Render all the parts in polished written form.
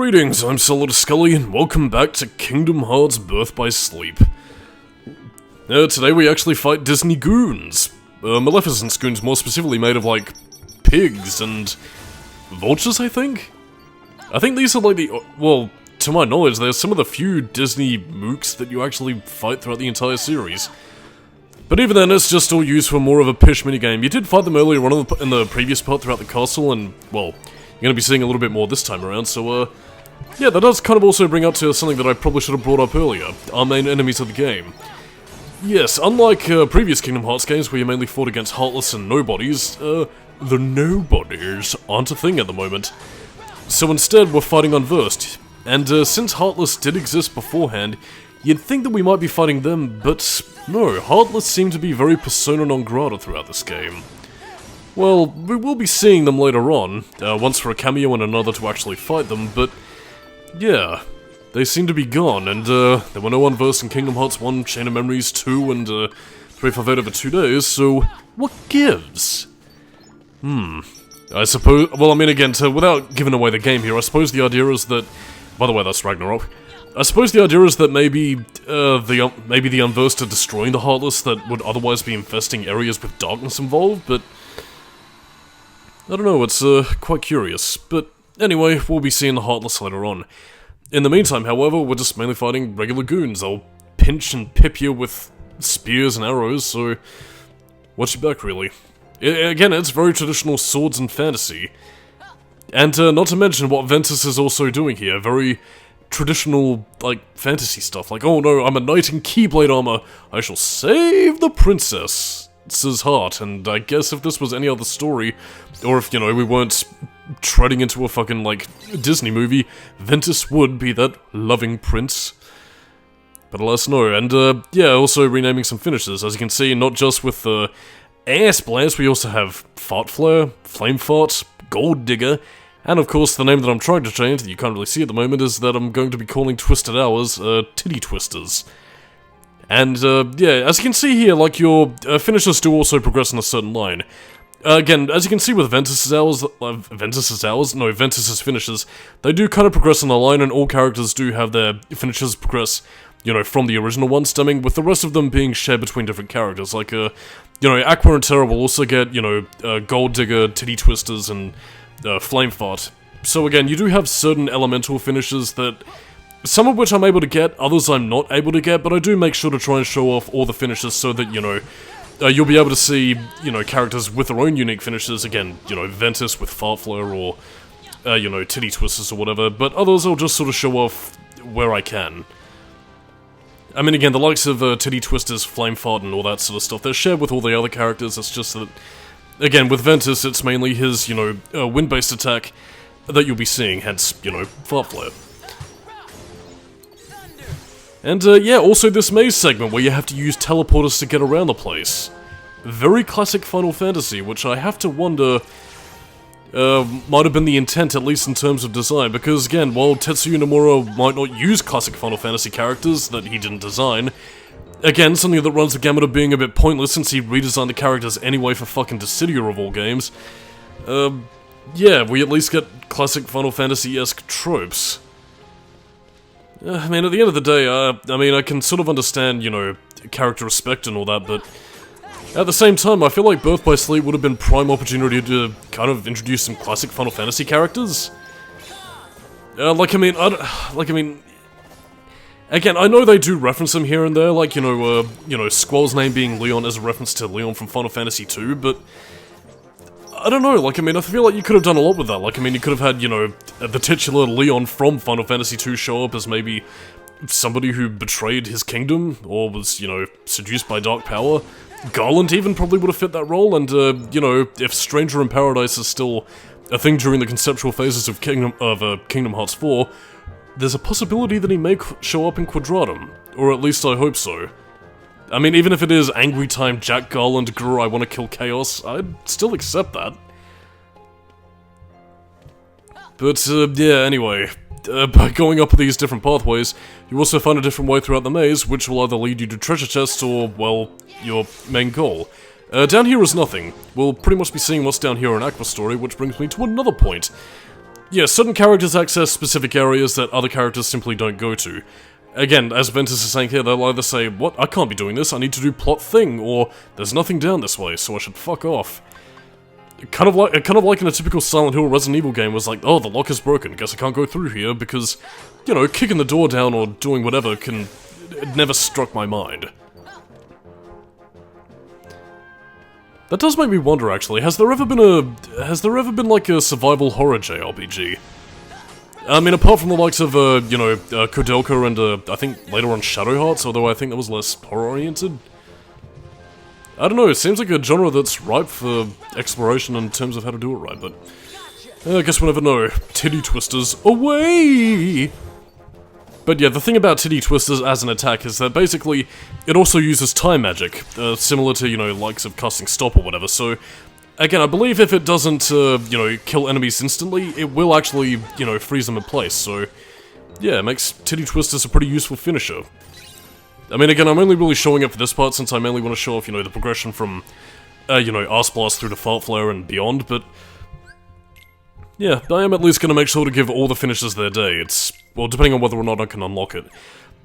Greetings, I'm Solidus-Skully, and welcome back to Kingdom Hearts Birth by Sleep. Today we actually fight Disney goons. Maleficent goons, more specifically made of, like, pigs and vultures, I think? I think these are like the, well, to my knowledge, they're some of the few Disney mooks that you actually fight throughout the entire series. But even then, it's just all used for more of a pish minigame. You did fight them earlier on in the previous part throughout the castle, and, well, you're gonna be seeing a little bit more this time around, so, yeah, that does kind of also bring up to something that I probably should have brought up earlier, our main enemies of the game. Yes, unlike previous Kingdom Hearts games where you mainly fought against Heartless and Nobodies, the Nobodies aren't a thing at the moment. So instead, we're fighting Unversed, and since Heartless did exist beforehand, you'd think that we might be fighting them, but no, Heartless seem to be very persona non grata throughout this game. Well, we will be seeing them later on, once for a cameo and another to actually fight them, but yeah, they seem to be gone, and there were no Unversed in Kingdom Hearts 1, Chain of Memories 2, and 358 over 2 days, so what gives? I suppose, well, I mean, again, without giving away the game here, I suppose the idea is that, by the way, that's Ragnarok. I suppose the idea is that maybe the Unversed are destroying the Heartless that would otherwise be infesting areas with darkness involved, but I don't know, it's quite curious. But anyway, we'll be seeing the Heartless later on. In the meantime, however, we're just mainly fighting regular goons. They'll pinch and pip you with spears and arrows, so watch your back, really. Again, it's very traditional swords and fantasy. And not to mention what Ventus is also doing here, very traditional, like, fantasy stuff. Like, oh no, I'm a knight in Keyblade armor, I shall save the princess's heart. And I guess if this was any other story, or if, you know, we weren't treading into a fucking, like, Disney movie, Ventus would be that loving prince. But alas, no. And, yeah, also renaming some finishes. As you can see, not just with the Ass Blast, we also have Fart Flare, Flame Fart, Gold Digger, and of course the name that I'm trying to change that you can't really see at the moment is that I'm going to be calling Twisted Hours, Titty Twisters. And, yeah, as you can see here, like, your finishes do also progress in a certain line. Again, as you can see with Ventus's finishes, they do kind of progress in a line, and all characters do have their finishes progress, you know, from the original one stemming, with the rest of them being shared between different characters. Like, you know, Aqua and Terra will also get, you know, Gold Digger, Titty Twisters, and Flame Fart. So again, you do have certain elemental finishes that, some of which I'm able to get, others I'm not able to get, but I do make sure to try and show off all the finishes so that, you know, you'll be able to see, you know, characters with their own unique finishes. Again, you know, Ventus with Fart Flare or, you know, Titty Twisters or whatever, but others I'll just sort of show off where I can. I mean, again, the likes of Titty Twisters, Flame Fart, and all that sort of stuff, they're shared with all the other characters. It's just that, again, with Ventus, it's mainly his, you know, wind-based attack that you'll be seeing, hence, you know, Fart Flare. And, yeah, also this maze segment where you have to use teleporters to get around the place. Very classic Final Fantasy, which I have to wonder might have been the intent, at least in terms of design, because, again, while Tetsuya Nomura might not use classic Final Fantasy characters that he didn't design, again, something that runs the gamut of being a bit pointless since he redesigned the characters anyway for fucking Dissidia of all games, yeah, we at least get classic Final Fantasy-esque tropes. I mean, at the end of the day, I mean, I can sort of understand, you know, character respect and all that, but at the same time, I feel like Birth by Sleep would have been prime opportunity to kind of introduce some classic Final Fantasy characters. Like, I mean, again, I know they do reference them here and there, like, you know, Squall's name being Leon as a reference to Leon from Final Fantasy II, but I don't know, like, I mean, I feel like you could have done a lot with that. Like, I mean, you could have had, you know, the titular Leon from Final Fantasy II show up as maybe somebody who betrayed his kingdom, or was, you know, seduced by dark power. Garland even probably would have fit that role, and, you know, if Stranger in Paradise is still a thing during the conceptual phases of Kingdom Hearts 4, there's a possibility that he may show up in Quadratum, or at least I hope so. I mean, even if it is Angry Time, Jack Garland, Grr, I want to kill Chaos, I'd still accept that. But, yeah, anyway, by going up these different pathways, you also find a different way throughout the maze, which will either lead you to treasure chests or, well, your main goal. Down here is nothing. We'll pretty much be seeing what's down here in Aqua's story, which brings me to another point. yeah, certain characters access specific areas that other characters simply don't go to. Again, as Ventus is saying here, they'll either say, what, I can't be doing this, I need to do plot thing, or there's nothing down this way, so I should fuck off. Kind of like in a typical Silent Hill or Resident Evil game was like, oh, the lock is broken, guess I can't go through here, because, you know, kicking the door down or doing whatever it never struck my mind. That does make me wonder, actually, has there ever been like a survival horror JRPG? I mean, apart from the likes of, you know, Kodelka and, I think later on Shadow Hearts, although I think that was less horror-oriented. I don't know, it seems like a genre that's ripe for exploration in terms of how to do it right, but I guess we'll never know. Titty Twisters, away! But yeah, the thing about Titty Twisters as an attack is that basically, it also uses time magic, similar to, you know, likes of casting Stop or whatever, so again, I believe if it doesn't, you know, kill enemies instantly, it will actually, you know, freeze them in place, so yeah, it makes Titty Twisters a pretty useful finisher. I mean, again, I'm only really showing it for this part since I mainly want to show off, you know, the progression from, you know, Arse Blast through to Fart Flare and beyond, but yeah, I am at least going to make sure to give all the finishes their day. It's, well, depending on whether or not I can unlock it.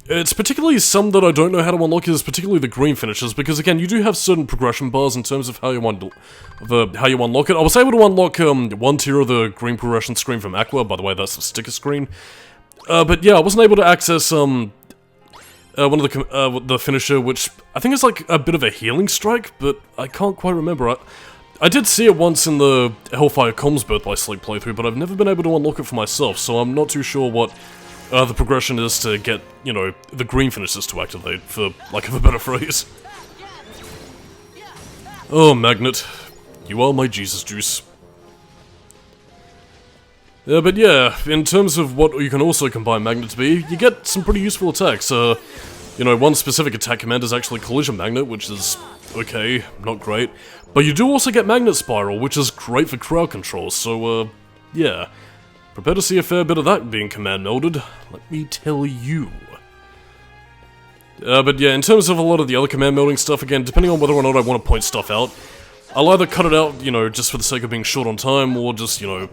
It's particularly some that I don't know how to unlock is particularly the green finishes, because again, you do have certain progression bars in terms of how you unlock it. I was able to unlock one tier of the green progression screen from Aqua, by the way, that's the sticker screen. But yeah, I wasn't able to access one of the finisher, which I think is like a bit of a healing strike, but I can't quite remember. I did see it once in the Hellfire Comms Birth by Sleep playthrough, but I've never been able to unlock it for myself, so I'm not too sure what the progression is to get, you know, the green finishes to activate, for lack of a better phrase. Oh, Magnet. You are my Jesus juice. But yeah, in terms of what you can also combine Magnet to be, you get some pretty useful attacks. You know, one specific attack command is actually Collision Magnet, which is okay, not great. But you do also get Magnet Spiral, which is great for crowd control, so, yeah. Prepare to see a fair bit of that being command melded, let me tell you. But yeah, in terms of a lot of the other command melding stuff, again, depending on whether or not I want to point stuff out, I'll either cut it out, you know, just for the sake of being short on time, or just, you know,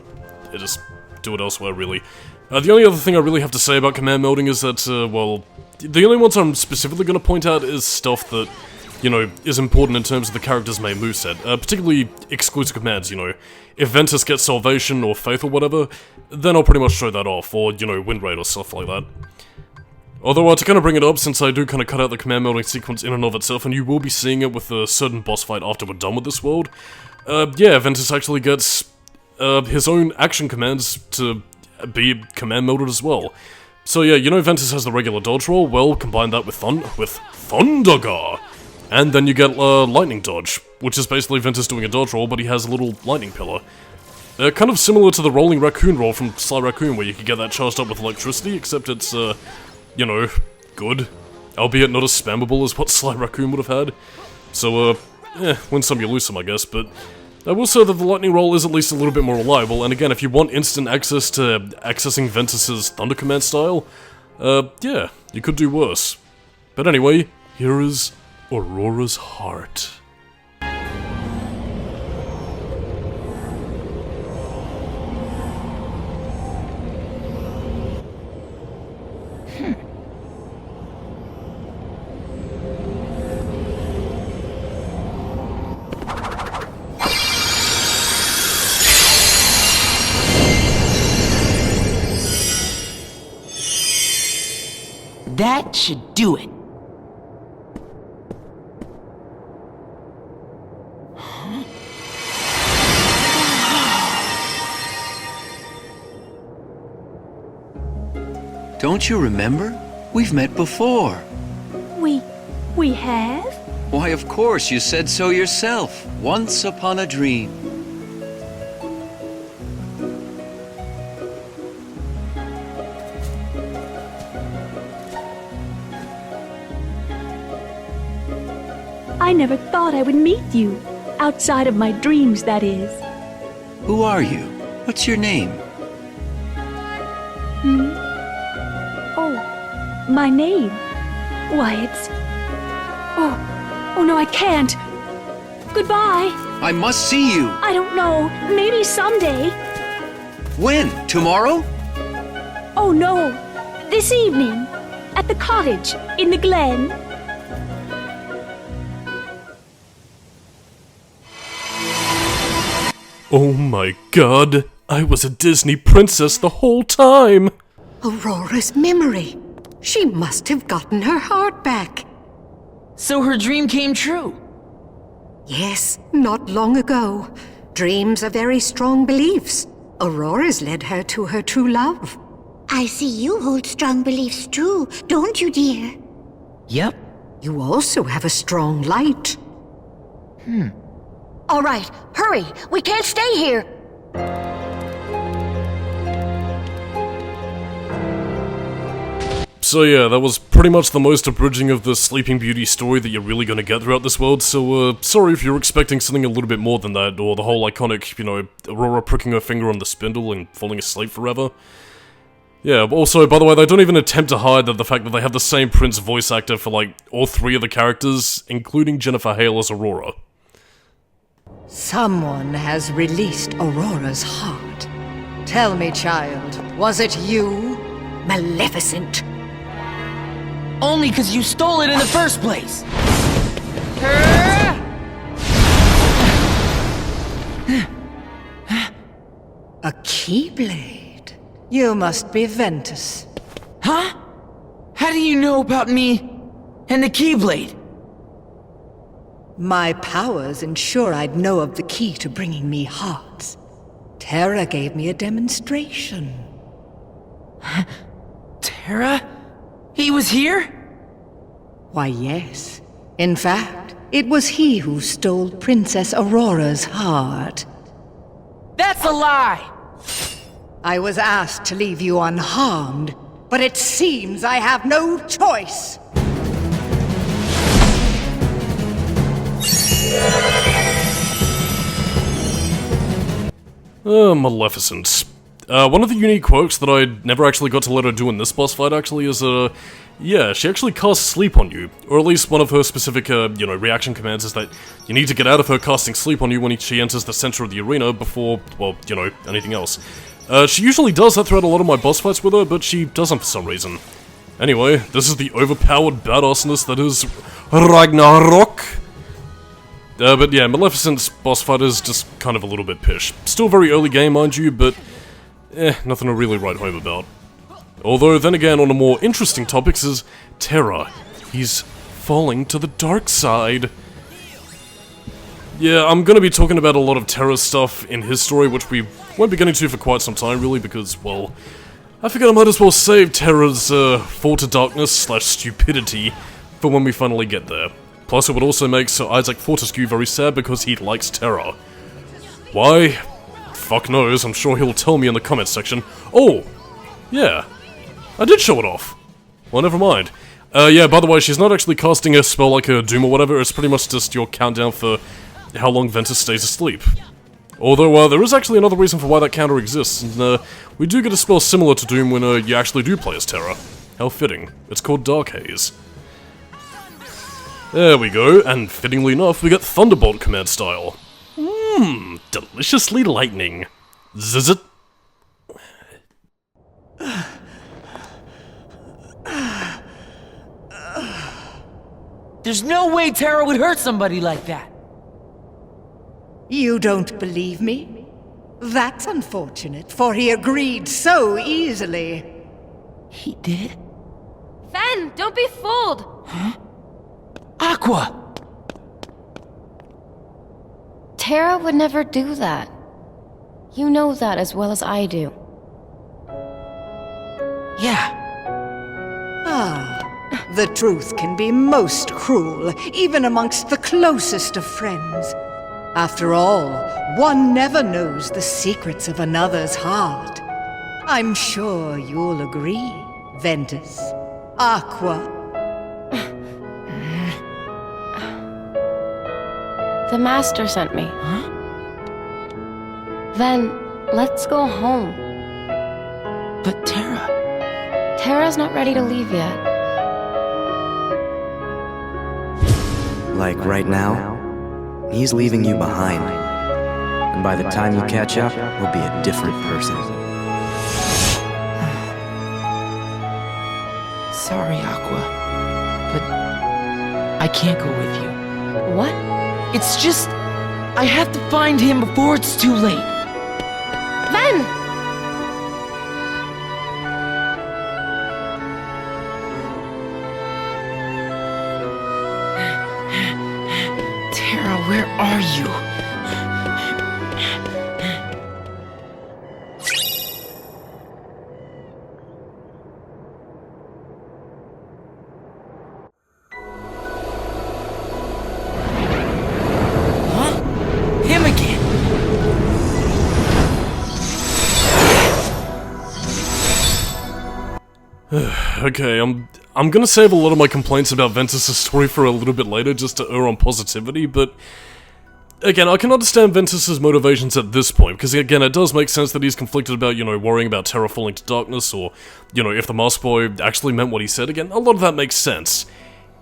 just do it elsewhere, really. The only other thing I really have to say about command melding is that, well, the only ones I'm specifically going to point out is stuff that, you know, is important in terms of the character's main moveset, particularly exclusive commands, you know. If Ventus gets Salvation or Faith or whatever, then I'll pretty much show that off, or, you know, Wind Raid or stuff like that. Although, to kind of bring it up, since I do kind of cut out the command melding sequence in and of itself, and you will be seeing it with a certain boss fight after we're done with this world, yeah, Ventus actually gets his own action commands to be command melded as well. So yeah, you know Ventus has the regular dodge roll, well, combine that with Thundergar! And then you get Lightning Dodge, which is basically Ventus doing a dodge roll, but he has a little lightning pillar. Kind of similar to the Rolling Raccoon roll from Sly Raccoon, where you can get that charged up with electricity, except it's, you know, good. Albeit not as spammable as what Sly Raccoon would have had. So, win some, you lose some, I guess, but I will say that the lightning roll is at least a little bit more reliable, and again, if you want instant access to accessing Ventus's Thunder Command style, yeah, you could do worse. But anyway, here is Aurora's Heart. That should do it. Don't you remember? We've met before. We have? Why, of course, you said so yourself. Once upon a dream. I never thought I would meet you. Outside of my dreams, that is. Who are you? What's your name? Oh, my name. Why, it's... Oh no, I can't. Goodbye. I must see you. I don't know. Maybe someday. When? Tomorrow? Oh no, this evening, at the cottage in the glen. Oh my god, I was a Disney princess the whole time! Aurora's memory. She must have gotten her heart back. So her dream came true. Yes, not long ago. Dreams are very strong beliefs. Aurora's led her to her true love. I see you hold strong beliefs too, don't you, dear? Yep. You also have a strong light. All right, hurry! We can't stay here! So yeah, that was pretty much the most abridging of the Sleeping Beauty story that you're really gonna get throughout this world, so sorry if you're expecting something a little bit more than that, or the whole iconic, you know, Aurora pricking her finger on the spindle and falling asleep forever. Yeah, also, by the way, they don't even attempt to hide the fact that they have the same Prince voice actor for, like, all three of the characters, including Jennifer Hale as Aurora. Someone has released Aurora's heart. Tell me, child, was it you? Maleficent. Only because you stole it in the first place. A keyblade. You must be Ventus. Huh? How do you know about me and the Keyblade? My powers ensure I'd know of the key to bringing me hearts. Terra gave me a demonstration. Terra? He was here? Why, yes. In fact, it was he who stole Princess Aurora's heart. That's a lie! I was asked to leave you unharmed, but it seems I have no choice. Maleficent. One of the unique quirks that I never actually got to let her do in this boss fight, actually, is, yeah, she actually casts sleep on you. Or at least one of her specific, you know, reaction commands is that you need to get out of her casting sleep on you when she enters the center of the arena before, well, you know, anything else. She usually does that throughout a lot of my boss fights with her, but she doesn't for some reason. Anyway, this is the overpowered badassness that is Ragnarok. But yeah, Maleficent's boss fight is just kind of a little bit pish. Still very early game, mind you, but nothing to really write home about. Although, then again, on a more interesting topics is Terra. He's falling to the dark side. Yeah, I'm gonna be talking about a lot of Terra stuff in his story, which we won't be getting to for quite some time, really, because, well, I figured I might as well save Terra's, fall to darkness / stupidity for when we finally get there. Plus, it would also make Sir Isaac Fortescue very sad because he likes Terra. Why? Fuck knows, I'm sure he'll tell me in the comments section. Oh! Yeah. I did show it off. Well, never mind. Yeah, by the way, she's not actually casting a spell like a Doom or whatever, it's pretty much just your countdown for how long Ventus stays asleep. Although, there is actually another reason for why that counter exists, and, we do get a spell similar to Doom when, you actually do play as Terra. How fitting. It's called Dark Haze. There we go, and fittingly enough, we get Thunderbolt command style. Deliciously lightning. Zizzit. There's no way Terra would hurt somebody like that. You don't believe me? That's unfortunate, for he agreed so easily. He did? Fen, don't be fooled! Aqua! Terra would never do that. You know that as well as I do. Yeah. The truth can be most cruel, even amongst the closest of friends. After all, one never knows the secrets of another's heart. I'm sure you'll agree, Ventus. Aqua. The Master sent me. Huh? Ven, let's go home. But Terra... Terra's not ready to leave yet. Like right now, he's leaving you behind. And by the time you catch up, we'll be a different person. Sorry, Aqua, but I can't go with you. What? It's just, I have to find him before it's too late. Ven! Terra, where are you? Him again! Okay, I'm gonna save a lot of my complaints about Ventus' story for a little bit later, just to err on positivity, but again, I can understand Ventus' motivations at this point, because again, it does make sense that he's conflicted about, you know, worrying about Terra falling to darkness, or, you know, if the Mask Boy actually meant what he said. Again, a lot of that makes sense.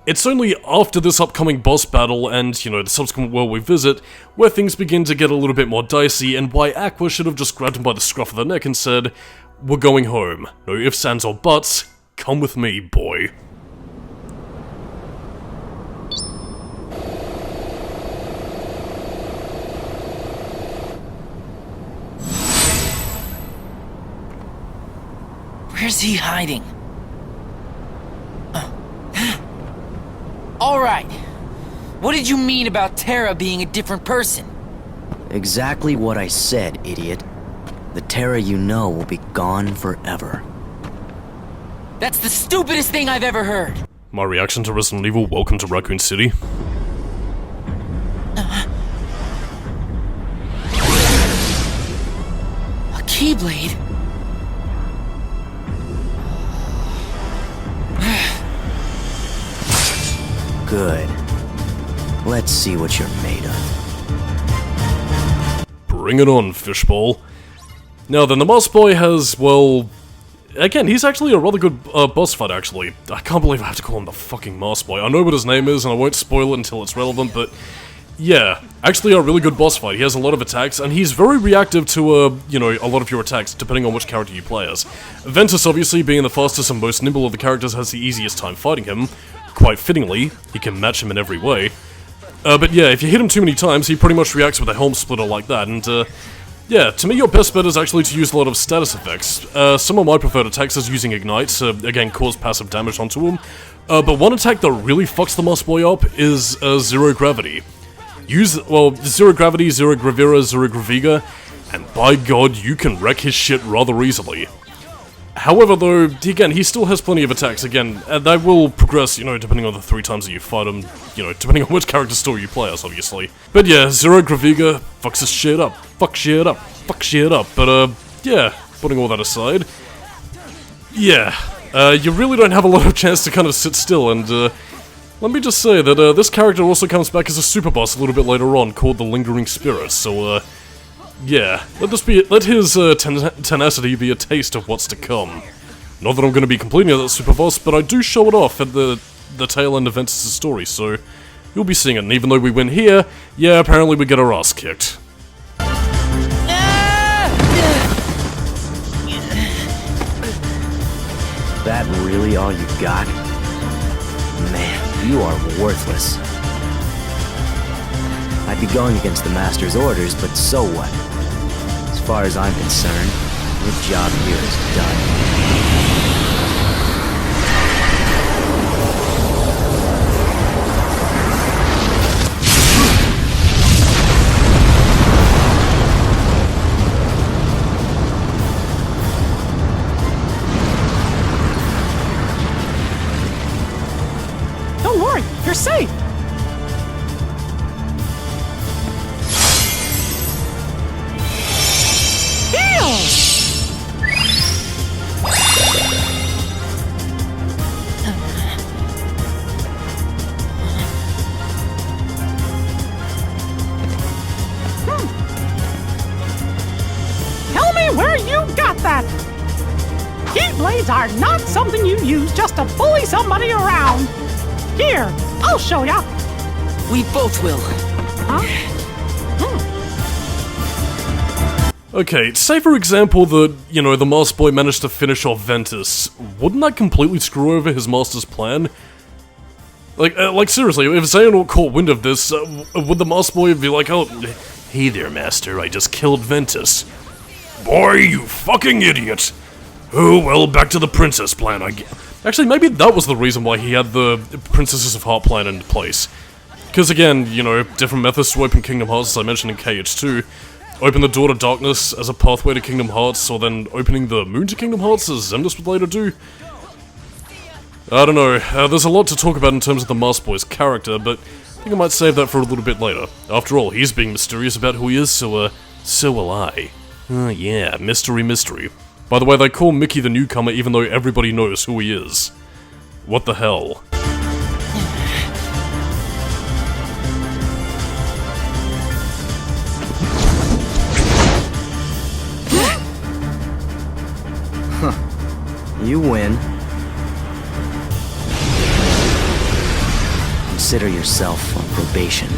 It's only after this upcoming boss battle and, you know, the subsequent world we visit, where things begin to get a little bit more dicey, and why Aqua should have just grabbed him by the scruff of the neck and said, "We're going home. No ifs, ands, or buts. Come with me, boy." Where's he hiding? Alright. What did you mean about Terra being a different person? Exactly what I said, idiot. The Terra you know will be gone forever. That's the stupidest thing I've ever heard! My reaction to Resident Evil: Welcome to Raccoon City. A Keyblade? Good. Let's see what you're made of. Bring it on, fishbowl. Now then, the Mask Boy has, well... Again, he's actually a rather good boss fight, actually. I can't believe I have to call him the fucking Mask Boy. I know what his name is, and I won't spoil it until it's relevant, but... Yeah, actually a really good boss fight. He has a lot of attacks, and he's very reactive to, you know, a lot of your attacks, depending on which character you play as. Ventus, obviously, being the fastest and most nimble of the characters, has the easiest time fighting him. Quite fittingly, he can match him in every way. But yeah, if you hit him too many times, he pretty much reacts with a helm splitter like that, and yeah, to me your best bet is actually to use a lot of status effects. Some of my preferred attacks is using Ignite, again, cause passive damage onto him. But one attack that really fucks the Mask Boy up is Zero Gravity. Use, well, Zero Gravity, Zero Gravira, Zero Graviga, and by god, you can wreck his shit rather easily. However, though, again, he still has plenty of attacks, again, and they will progress, you know, depending on the 3 times that you fight him, you know, depending on which character story you play as, obviously. But yeah, Zero Graviga fucks his shit up, fuck shit up, fuck shit up, but yeah, putting all that aside, yeah, you really don't have a lot of chance to kind of sit still, and let me just say that this character also comes back as a super boss a little bit later on, called the Lingering Spirit, so yeah, let his tenacity be a taste of what's to come. Not that I'm going to be completing that super boss, but I do show it off at the tail end of Ventus' story, so you'll be seeing it, and even though we win here, yeah, apparently we get our ass kicked. That really all you got? Man, you are worthless. I'd be going against the Master's orders, but so what? As far as I'm concerned, your job here is done. Don't worry, you're safe! Tell me where you got that! Keyblades are not something you use just to bully somebody around! Here, I'll show ya! We both will. Huh? Okay, say for example that, you know, the Master Boy managed to finish off Ventus. Wouldn't that completely screw over his master's plan? Like seriously, if Xehanort caught wind of this, would the Master Boy be like, oh, hey there, Master, I just killed Ventus. Boy, you fucking idiot! Oh, well, back to the princess plan, I guess. Actually, maybe that was the reason why he had the Princesses of Heart plan into place. Because again, you know, different methods to open Kingdom Hearts, as I mentioned in KH2. Open the Door to Darkness as a pathway to Kingdom Hearts, or then opening the Moon to Kingdom Hearts, as Xemnas would later do. I don't know, there's a lot to talk about in terms of the Master Boy's character, but I think I might save that for a little bit later. After all, he's being mysterious about who he is, so will I. Yeah, mystery. By the way, they call Mickey the newcomer even though everybody knows who he is. What the hell? You win. Consider yourself on probation.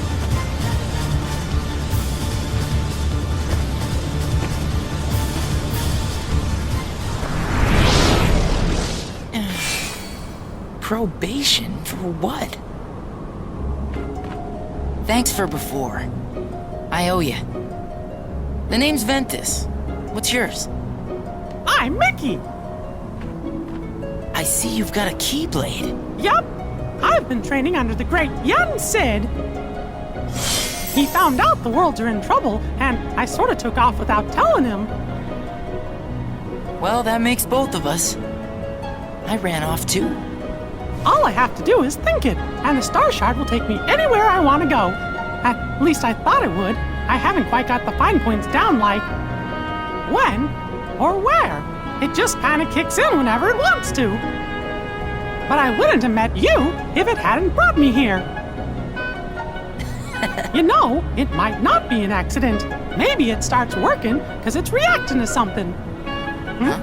Probation? For what? Thanks for before. I owe you. The name's Ventus. What's yours? I'm Mickey. I see you've got a Keyblade. Yup. I've been training under the great Yen Sid. He found out the worlds are in trouble, and I sort of took off without telling him. Well, that makes both of us. I ran off too. All I have to do is think it, and the Star Shard will take me anywhere I want to go. At least I thought it would. I haven't quite got the fine points down like when or where. It just kind of kicks in whenever it wants to. But I wouldn't have met you if it hadn't brought me here. You know, it might not be an accident. Maybe it starts working because it's reacting to something. Huh?